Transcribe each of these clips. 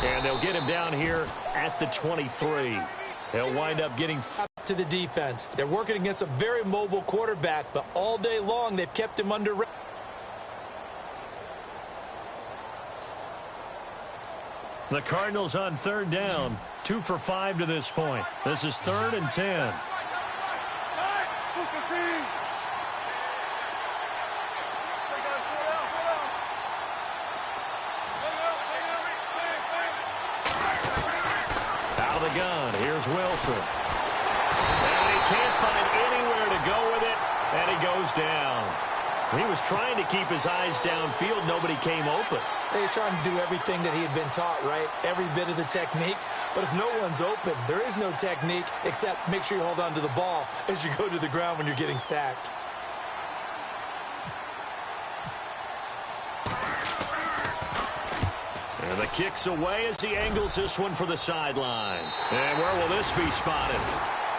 And they'll get him down here at the 23. He'll wind up getting to the defense. They're working against a very mobile quarterback, but all day long they've kept him under. The Cardinals on third down, 2 for 5 to this point. This is 3rd and 10. Out of the gun, here's Wilson. And he can't find anywhere to go with it, and he goes down. He was trying to keep his eyes downfield. Nobody came open. He was trying to do everything that he had been taught, right? Every bit of the technique. But if no one's open, there is no technique except make sure you hold on to the ball as you go to the ground when you're getting sacked. And the kick's away as he angles this one for the sideline. And where will this be spotted?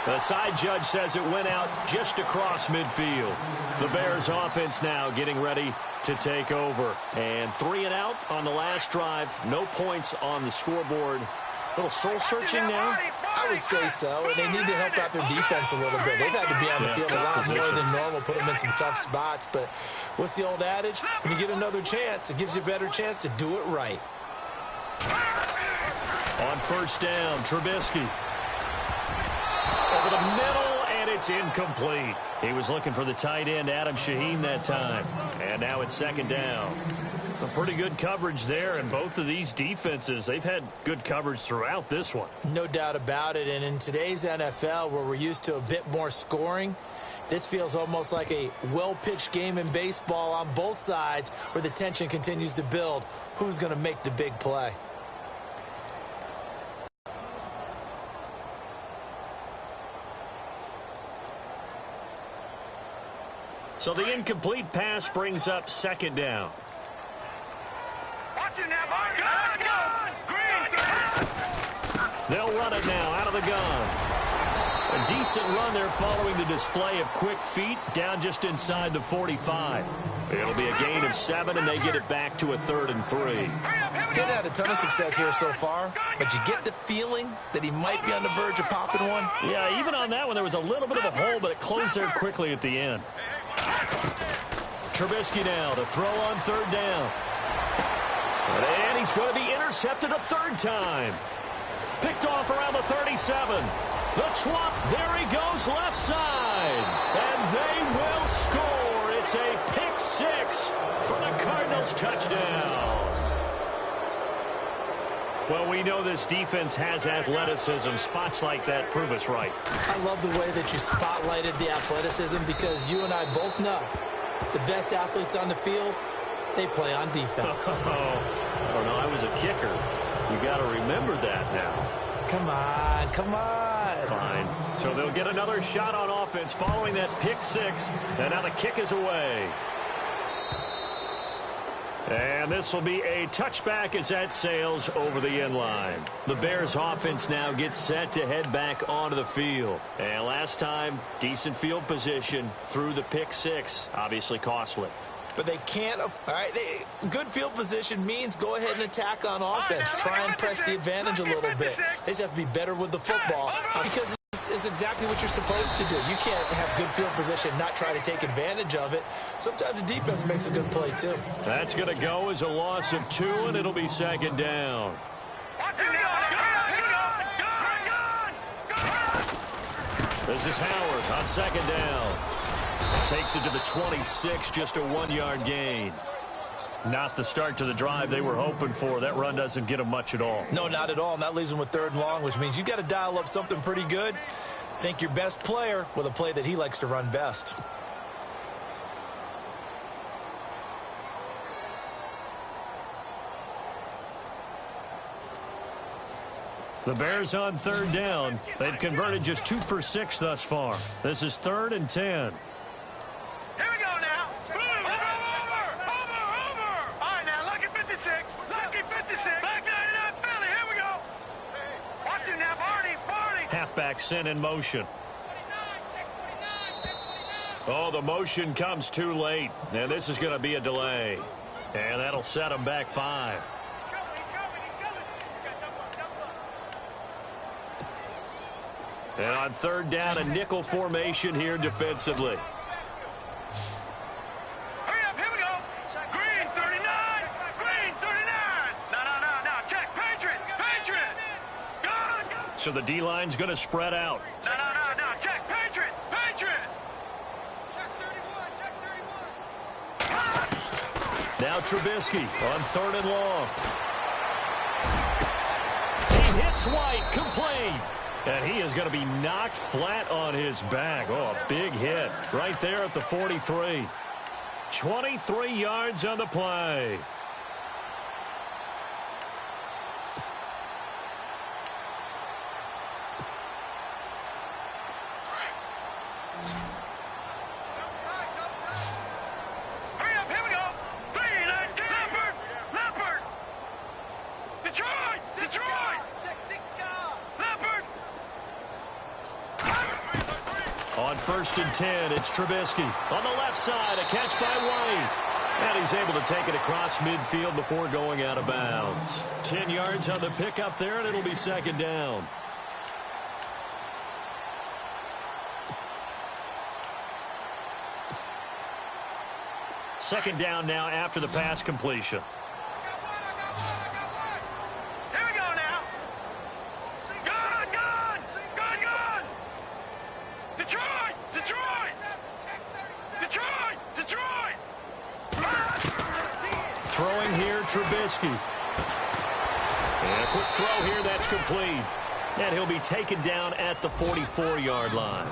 The side judge says it went out just across midfield. The Bears offense now getting ready to take over. And 3 and out on the last drive. No points on the scoreboard. A little soul-searching now? I would say so, and they need to help out their defense a little bit. They've had to be on the field a lot more than normal, put them in some tough spots. But what's the old adage? When you get another chance, it gives you a better chance to do it right. On first down, Trubisky. Over the middle, and it's incomplete. He was looking for the tight end, Adam Shaheen, that time. And now it's 2nd down. A pretty good coverage there, and both of these defenses, they've had good coverage throughout this one. No doubt about it, and in today's NFL, where we're used to a bit more scoring, this feels almost like a well-pitched game in baseball on both sides where the tension continues to build. Who's going to make the big play? So the incomplete pass brings up 2nd down. They'll run it now out of the gun. A decent run there following the display of quick feet down just inside the 45. It'll be a gain of 7, and they get it back to a 3rd and 3. They've had a ton of success here so far, but you get the feeling that he might be on the verge of popping one. Yeah, even on that one, there was a little bit of a hole, but it closed there quickly at the end. Trubisky now to throw on 3rd down. And he's going to be intercepted a 3rd time. Picked off around the 37. The twop, there he goes, left side. And they will score. It's a pick 6 for the Cardinals touchdown. Well, we know this defense has athleticism. Spots like that prove us right. I love the way that you spotlighted the athleticism because you and I both know the best athletes on the field, they play on defense. Oh, no, I was a kicker. You got to remember that now. Come on, come on. Fine. So they'll get another shot on offense following that pick 6, and now the kick is away. And this will be a touchback as that sails over the end line. The Bears offense now gets set to head back onto the field. And last time, decent field position through the pick 6, obviously costly. But they can't. All right, good field position means go ahead and attack on offense. Try and press the advantage a little bit. They just have to be better with the football because it's exactly what you're supposed to do. You can't have good field position and not try to take advantage of it. Sometimes the defense makes a good play, too. That's going to go as a loss of 2, and it'll be 2nd down. This is Howard on 2nd down. Takes it to the 26, just a 1-yard gain. Not the start to the drive they were hoping for. That run doesn't get them much at all. No, not at all. And that leaves them with 3rd and long, which means you got to dial up something pretty good. Think your best player with a play that he likes to run best. The Bears on 3rd down. They've converted just 2 for 6 thus far. This is 3rd and 10. Here we go now. Over. All right, now, lucky 56. Lucky 56. Back 99, Philly. Here we go. Watch it now, Barney. Halfback sent in motion. Oh, the motion comes too late. And this is going to be a delay. And that'll set them back 5. And on third down, a nickel formation here defensively. Hurry up, here we go. Green 39. Green 39. No. Check. Patriot. Gun. So the D-line's going to spread out. No. Check. Patriot. Now Trubisky on third and long. He hits White, complete. And he is going to be knocked flat on his back. Oh, a big hit right there at the 43. 23 yards on the play. Hurry up, here we go. 3-19. Leopard. Detroit. Leopard. On first and 10, it's Trubisky. On the left side, a catch by White. And he's able to take it across midfield before going out of bounds. 10 yards on the pickup there, and it'll be second down. Second down now after the pass completion. Here we go now. Gun. Detroit. Throwing here, Trubisky. And a quick throw here, that's complete. And he'll be taken down at the 44-yard line.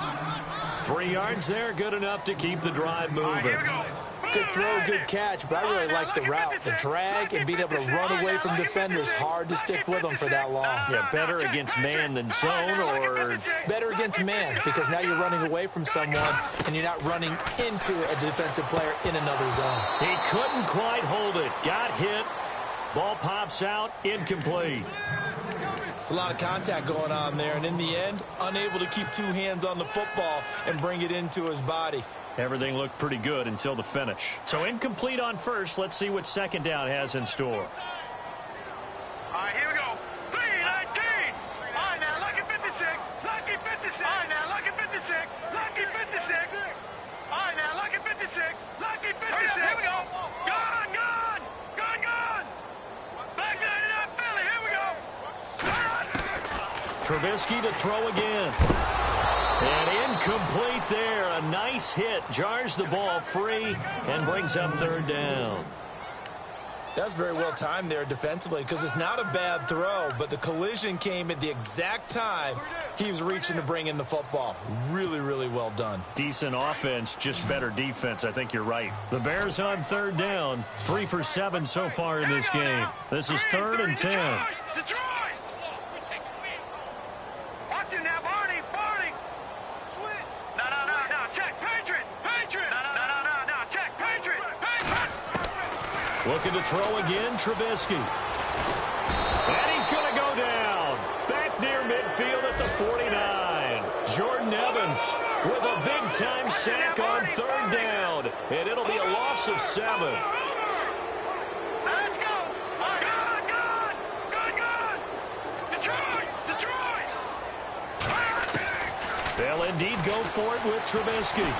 3 yards there, good enough to keep the drive moving. Here we go. Good throw, good catch, but I really like the route. The drag and being able to run away from defenders, hard to stick with them for that long. Yeah, better against man than zone, or Better against man, because now you're running away from someone and you're not running into a defensive player in another zone. he couldn't quite hold it. Got hit. Ball pops out, incomplete. It's a lot of contact going on there, and in the end, unable to keep two hands on the football and bring it into his body. Everything looked pretty good until the finish. So incomplete on first. Let's see what second down has in store. All right, here we go. 3-19. All right, now, lucky 56. Lucky 56. All right, now, lucky 56. Lucky 56. All right, now, lucky 56. Lucky 56. Here we go. Gun. Back 99 Philly. Here we go. Trubisky to throw again. And incomplete there. A nice hit. Jars the ball free and brings up third down. That's very well timed there defensively, because it's not a bad throw, but the collision came at the exact time he was reaching to bring in the football. Really, really well done. Decent offense, just better defense. I think you're right. The Bears on third down. 3 for 7 so far in this game. This is third and 10. Detroit. Watch him now, Barney. Switch. No. Check. Patriot. No. Check. Patriot. Looking to throw again, Trubisky. And he's going to go down. Back near midfield at the 49. Jordan Evans with a big-time sack on third down. And it'll be a loss of 7. Let's go. Gun. Detroit. They'll indeed go for it with Trubisky.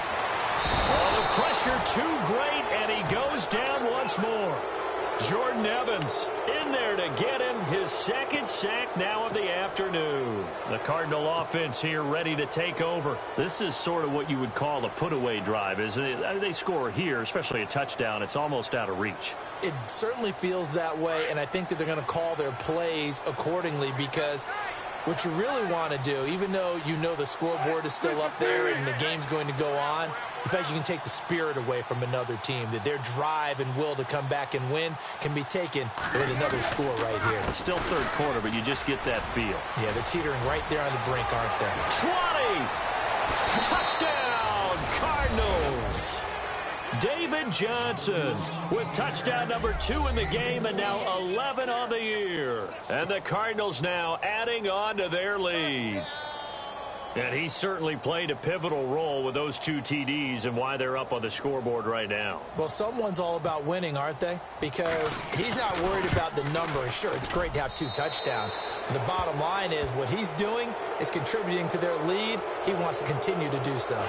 Oh, the pressure too great, and he goes down once more. Jordan Evans in there to get him his second sack now of the afternoon. The Cardinal offense here ready to take over. This is sort of what you would call a put-away drive, isn't it? They score here, especially a touchdown. It's almost out of reach. It certainly feels that way, and I think that they're going to call their plays accordingly, because what you really want to do, even though you know the scoreboard is still up there and the game's going to go on, the fact you can take the spirit away from another team, that their drive and will to come back and win can be taken with another score right here. It's still third quarter, but you just get that feel. Yeah, they're teetering right there on the brink, aren't they? 20! Touchdown, Cardinals! David Johnson with touchdown number 2 in the game, and now 11 on the year. And the Cardinals now adding on to their lead. And he certainly played a pivotal role with those 2 TDs and why they're up on the scoreboard right now. Well, someone's all about winning, aren't they? Because he's not worried about the number. Sure, it's great to have 2 touchdowns. But the bottom line is what he's doing is contributing to their lead. He wants to continue to do so.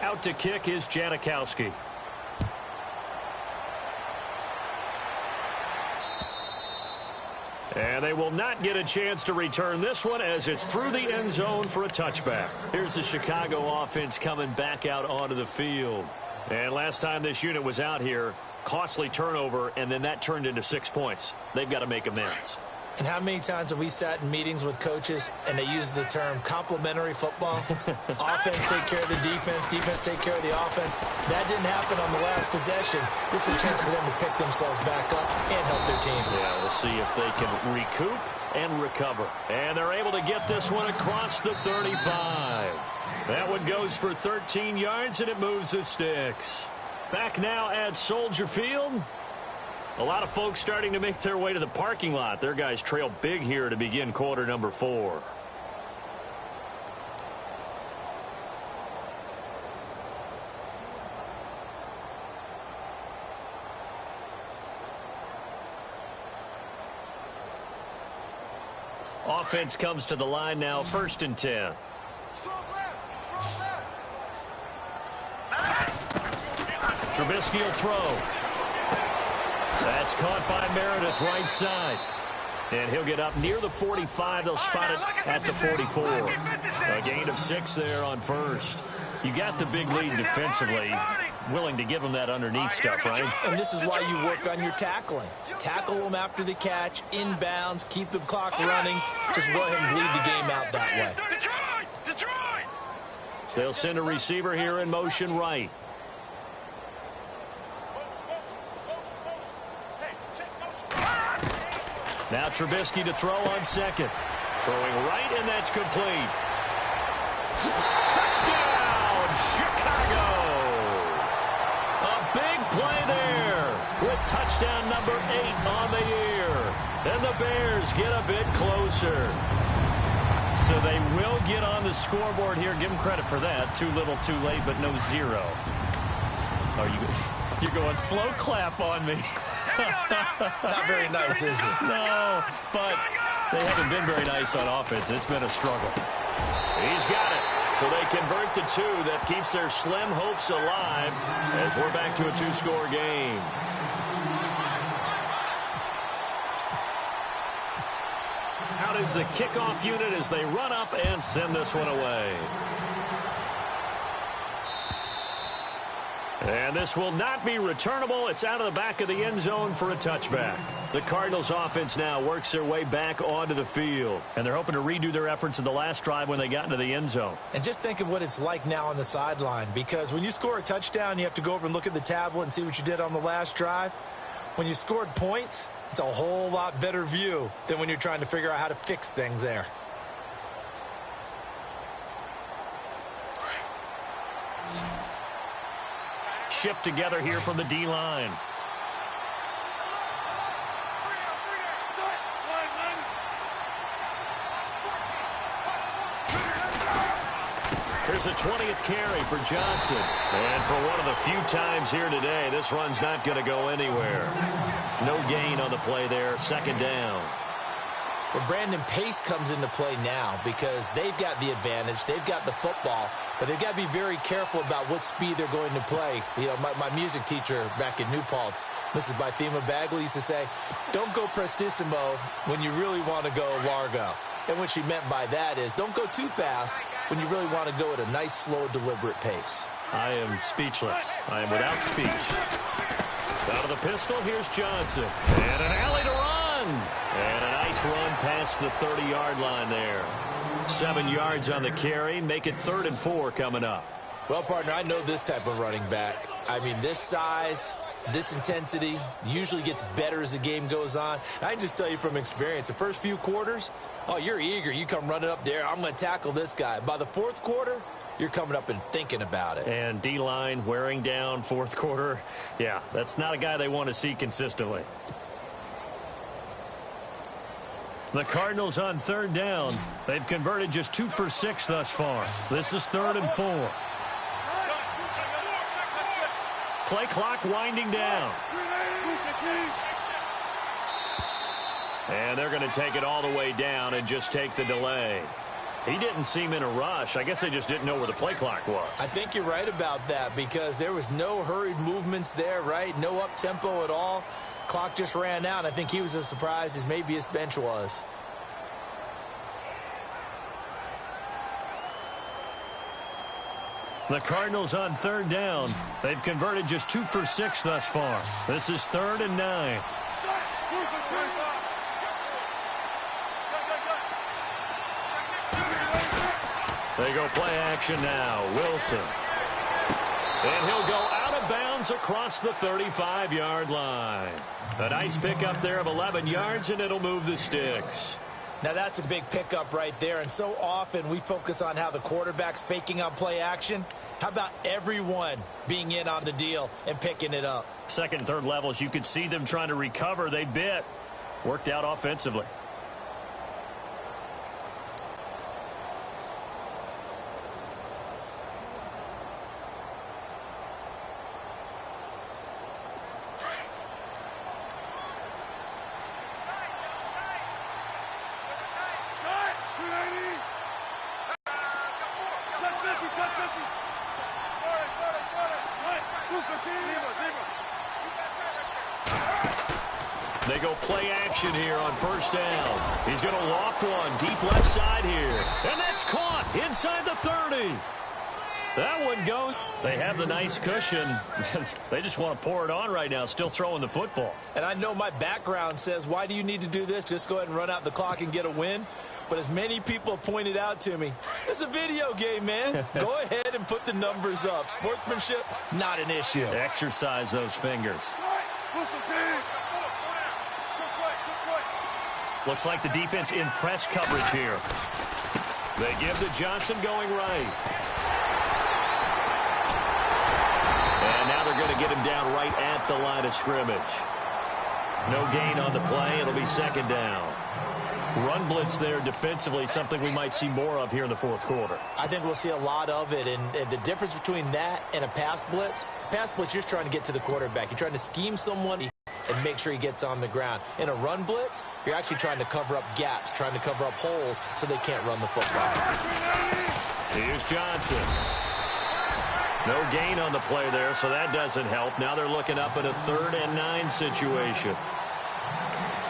Out to kick is Janikowski. And they will not get a chance to return this one as it's through the end zone for a touchback. Here's the Chicago offense coming back out onto the field. And last time this unit was out here, costly turnover, and then that turned into 6 points. They've got to make amends. And how many times have we sat in meetings with coaches and they use the term complementary football? Offense take care of the defense, defense take care of the offense. That didn't happen on the last possession. This is a chance for them to pick themselves back up and help their team. Yeah, we'll see if they can recoup and recover. And they're able to get this one across the 35. That one goes for 13 yards, and it moves the sticks. Back now at Soldier Field. A lot of folks starting to make their way to the parking lot. Their guys trail big here to begin quarter number 4. Offense comes to the line now, 1st and 10. Trubisky will throw. That's caught by Meredith, right side. And he'll get up near the 45. They'll spot it at the 44. A gain of 6 there on 1st. You got the big lead defensively. Willing to give them that underneath stuff, right? And this is why you work on your tackling. Tackle them after the catch, inbounds, keep the clock running. Just go ahead and bleed the game out that way. They'll send a receiver here in motion right. Now Trubisky to throw on 2nd. Throwing right, and that's complete. Touchdown, Chicago! A big play there with touchdown number 8 on the year. And the Bears get a bit closer. So they will get on the scoreboard here. Give them credit for that. Too little, too late, but no 0. You're going slow clap on me. Not very nice, is it? No, but they haven't been very nice on offense. It's been a struggle. He's got it. So they convert the 2. That keeps their slim hopes alive as we're back to a 2-score game. Out is the kickoff unit as they run up and send this one away. And this will not be returnable. It's out of the back of the end zone for a touchback. The Cardinals offense now works their way back onto the field. And they're hoping to redo their efforts in the last drive when they got into the end zone. And just think of what it's like now on the sideline. Because when you score a touchdown, you have to go over and look at the tablet and see what you did on the last drive. When you scored points, it's a whole lot better view than when you're trying to figure out how to fix things there. Shift together here from the D-line. Here's a 20th carry for Johnson. And for one of the few times here today, this run's not going to go anywhere. No gain on the play there. 2nd down. Well, Brandon, pace comes into play now because they've got the advantage. They've got the football, but they've got to be very careful about what speed they're going to play. You know, my music teacher back in New Paltz, Mrs. Bythema Bagley, used to say, don't go prestissimo when you really want to go largo. And what she meant by that is don't go too fast when you really want to go at a nice, slow, deliberate pace. I am speechless. I am without speech. Out of the pistol, here's Johnson. And an alley to run. And a nice run past the 30-yard line there. 7 yards on the carry. Make it 3rd and 4 coming up. Well, partner, I know this type of running back. I mean, this size, this intensity usually gets better as the game goes on. And I can just tell you from experience, the first few quarters, oh, you're eager. You come running up there. I'm going to tackle this guy. By the 4th quarter, you're coming up and thinking about it. And D-line wearing down 4th quarter. Yeah, that's not a guy they want to see consistently. The Cardinals on 3rd down. They've converted just 2 for 6 thus far. This is 3rd and 4. Play clock winding down. And they're going to take it all the way down and just take the delay. He didn't seem in a rush. I guess they just didn't know where the play clock was. I think you're right about that because there was no hurried movements there, right? No up-tempo at all. Clock just ran out. I think he was as surprised as maybe his bench was. The Cardinals on 3rd down. They've converted just 2 for 6 thus far. This is 3rd and 9. They go play action now. Wilson. And he'll go out of bounds across the 35-yard line. A nice pickup there of 11 yards, and it'll move the sticks. Now, that's a big pickup right there, and so often we focus on how the quarterback's faking on play action. How about everyone being in on the deal and picking it up? 2nd and 3rd levels, you could see them trying to recover. They bit. Worked out offensively. They go play action here on 1st down. He's going to loft one deep left side here. And that's caught inside the 30. That one goes. They have the nice cushion. They just want to pour it on right now, still throwing the football. And I know my background says, why do you need to do this? Just go ahead and run out the clock and get a win. But as many people have pointed out to me, it's a video game, man. Go ahead and put the numbers up. Sportsmanship, not an issue. Exercise those fingers. Looks like the defense in press coverage here. They give to Johnson going right. And now they're going to get him down right at the line of scrimmage. No gain on the play. It'll be 2nd down. Run blitz there defensively, something we might see more of here in the 4th quarter. I think we'll see a lot of it, and the difference between that and a pass blitz, you're just trying to get to the quarterback. You're trying to scheme someone and make sure he gets on the ground. In a run blitz, you're actually trying to cover up gaps, trying to cover up holes so they can't run the football. Here's Johnson. No gain on the play there, so that doesn't help. Now they're looking up at a 3rd and 9 situation.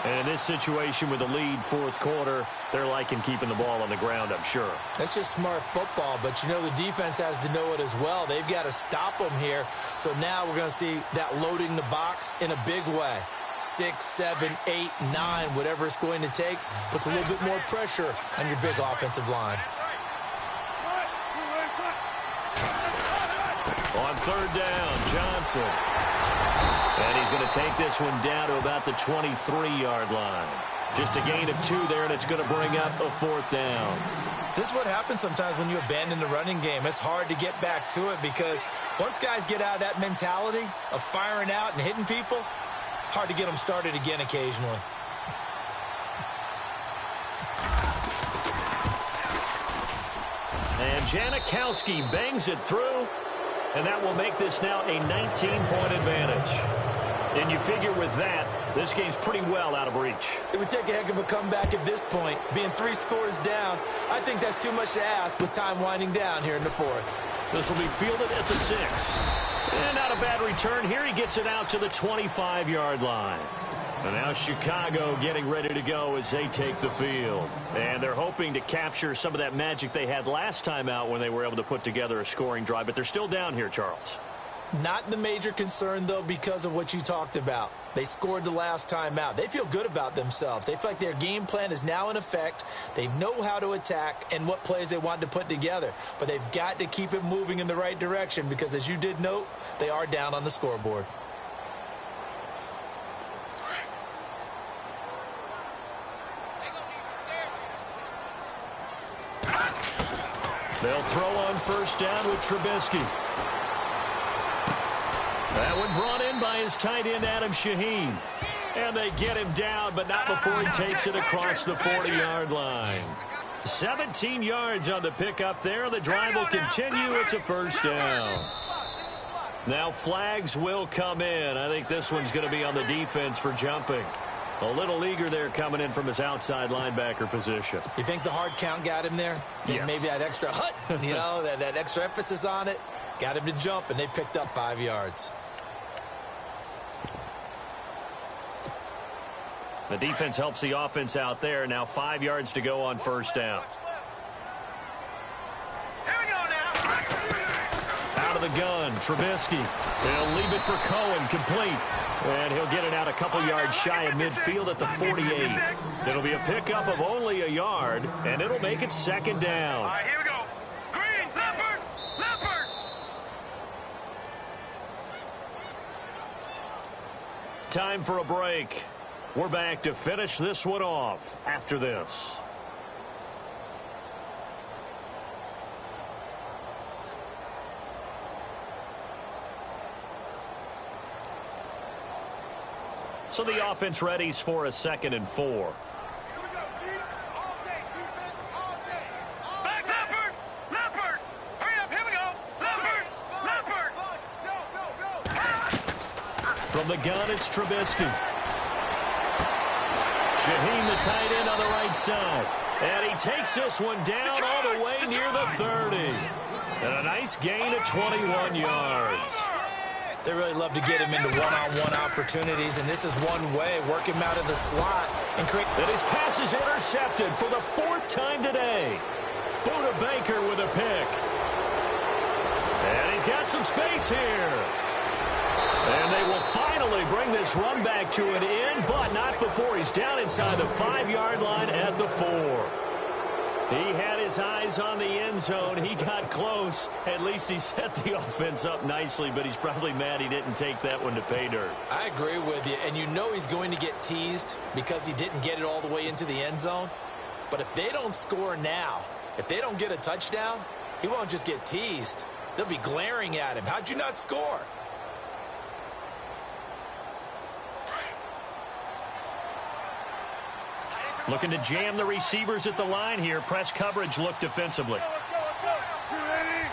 And in this situation with the lead 4th quarter, they're liking keeping the ball on the ground, I'm sure. That's just smart football, but you know the defense has to know it as well. They've got to stop them here. So now we're going to see that loading the box in a big way. 6, 7, 8, 9, whatever it's going to take, puts a little bit more pressure on your big offensive line. On 3rd down, Johnson. And he's going to take this one down to about the 23-yard line. Just a gain of 2 there, and it's going to bring up a 4th down. This is what happens sometimes when you abandon the running game. It's hard to get back to it because once guys get out of that mentality of firing out and hitting people, hard to get them started again occasionally. And Janikowski bangs it through, and that will make this now a 19-point advantage. And you figure with that, this game's pretty well out of reach. It would take a heck of a comeback at this point. Being 3 scores down, I think that's too much to ask with time winding down here in the 4th. This will be fielded at the 6. And not a bad return here. He gets it out to the 25-yard line. And now Chicago getting ready to go as they take the field. And they're hoping to capture some of that magic they had last time out when they were able to put together a scoring drive. But they're still down here, Charles. Not the major concern, though, because of what you talked about. They scored the last time out. They feel good about themselves. They feel like their game plan is now in effect. They know how to attack and what plays they want to put together. But they've got to keep it moving in the right direction because, as you did note, they are down on the scoreboard. They'll throw on first down with Trubisky. That one brought in by his tight end, Adam Shaheen. And they get him down, but not before he takes it across the 40-yard line. 17 yards on the pickup there. The drive will continue. It's a first down. Now flags will come in. I think this one's going to be on the defense for jumping. A little eager there coming in from his outside linebacker position. You think the hard count got him there? Yes. Maybe that extra hut, you know, that extra emphasis on it. Got him to jump, and they picked up 5 yards. The defense helps the offense out there. Now 5 yards to go on first down. Here we go now. Out of the gun, Trubisky. He'll leave it for Cohen, complete. And he'll get it out a couple yards shy of midfield at the 48. It'll be a pickup of only a yard, and it'll make it second down. All right, here we go. Green, Leopard, Leopard. Time for a break. We're back to finish this one off after this. So the offense readies for a 2nd and 4. Here we go, deep, all day, defense, all day. Back, Leopard, Leopard. Hurry up, here we go. Leopard, Leopard. Go. From the gun, it's Trubisky. Shaheen, the tight end on the right side. And he takes this one down all the way near the 30. And a nice gain of 21 yards. They really love to get him into one-on-one opportunities, and this is one way. Work him out of the slot and create. And his pass is intercepted for the 4th time today. Buda Baker with a pick. And he's got some space here. And they will finally bring this run back to an end, but not before he's down inside the 5-yard line at the 4. He had his eyes on the end zone. He got close. At least he set the offense up nicely, but he's probably mad he didn't take that one to pay dirt. I agree with you, and you know he's going to get teased because he didn't get it all the way into the end zone. But if they don't score now, if they don't get a touchdown, he won't just get teased. They'll be glaring at him. How'd you not score? Looking to jam the receivers at the line here. Press coverage look defensively. Let's go. You ready?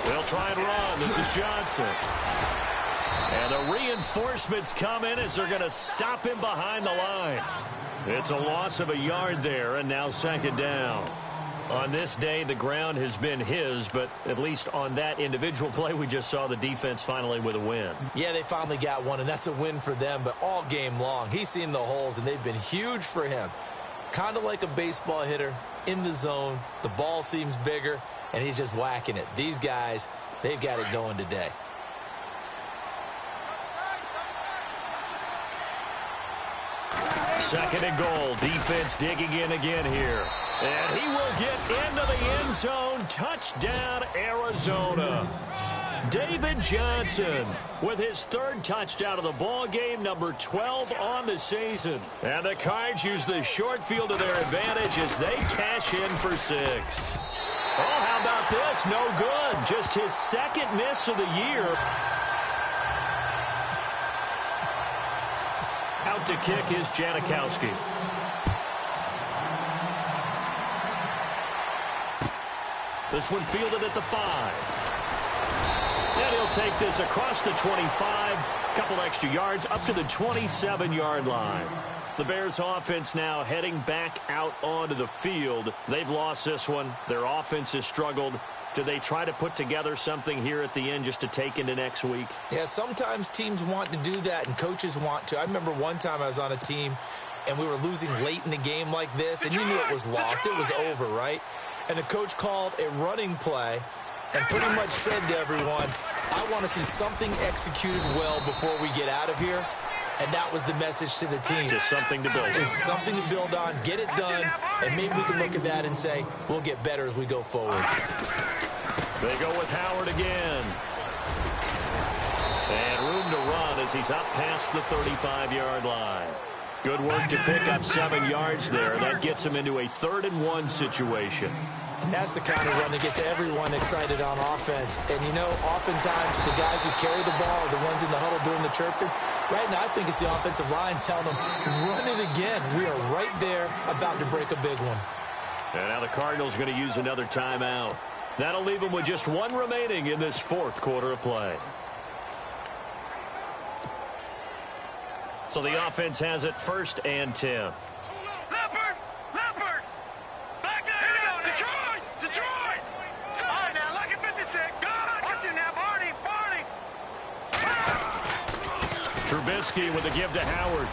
They'll try and run. This is Johnson. And the reinforcements come in as they're going to stop him behind the line. It's a loss of a yard there, and now 2nd down. On this day, the ground has been his, but at least on that individual play, we just saw the defense finally with a win. Yeah, they finally got one, and that's a win for them, but all game long, he's seen the holes, and they've been huge for him. Kind of like a baseball hitter in the zone. The ball seems bigger, and he's just whacking it. These guys, they've got it going today. Second and goal. Defense digging in again here. And he will get into the end zone. Touchdown, Arizona. David Johnson with his 3rd touchdown of the ball game, number 12 on the season. And the Cards use the short field to their advantage as they cash in for 6. Oh, how about this? No good. Just his 2nd miss of the year. Out to kick is Janikowski. This one fielded at the 5. And he'll take this across the 25. Couple extra yards up to the 27-yard line. The Bears offense now heading back out onto the field. They've lost this one. Their offense has struggled. Do they try to put together something here at the end just to take into next week? Yeah, sometimes teams want to do that and coaches want to. I remember one time I was on a team and we were losing late in the game like this, and you knew it was lost. It was over, right? And the coach called a running play and pretty much said to everyone, I want to see something executed well before we get out of here. And that was the message to the team. Just something to build on. Just something to build on, get it done, and maybe we can look at that and say, we'll get better as we go forward. They go with Howard again. And room to run as he's up past the 35-yard line. Good work to pick up 7 yards there. That gets him into a 3rd-and-1 situation. And that's the kind of run that gets everyone excited on offense. And, you know, oftentimes the guys who carry the ball are the ones in the huddle doing the chirping. Right now, I think it's the offensive line telling them, run it again. We are right there about to break a big one. And now the Cardinals are going to use another timeout. That'll leave them with just 1 remaining in this 4th quarter of play. So the offense has it 1st and 10. Leopard! Leopard! Back there! Detroit! Detroit! All right, now, lucky 56. Watch it now, Barney! Trubisky with a give to Howard.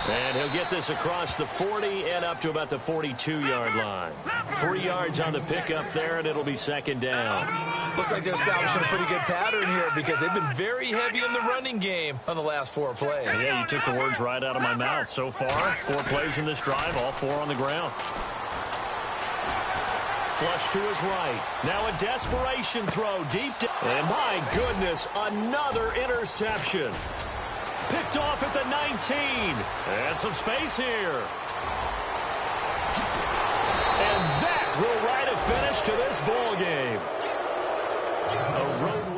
And he'll get this across the 40 and up to about the 42-yard line. 3 yards on the pickup there, and it'll be 2nd down. Looks like they're establishing a pretty good pattern here because they've been very heavy in the running game on the last 4 plays. Yeah, you took the words right out of my mouth. So far, 4 plays in this drive, all 4 on the ground. Flush to his right. Now a desperation throw deep down. And my goodness, another interception. Picked off at the 19. And some space here. And that will write a finish to this ball game. A road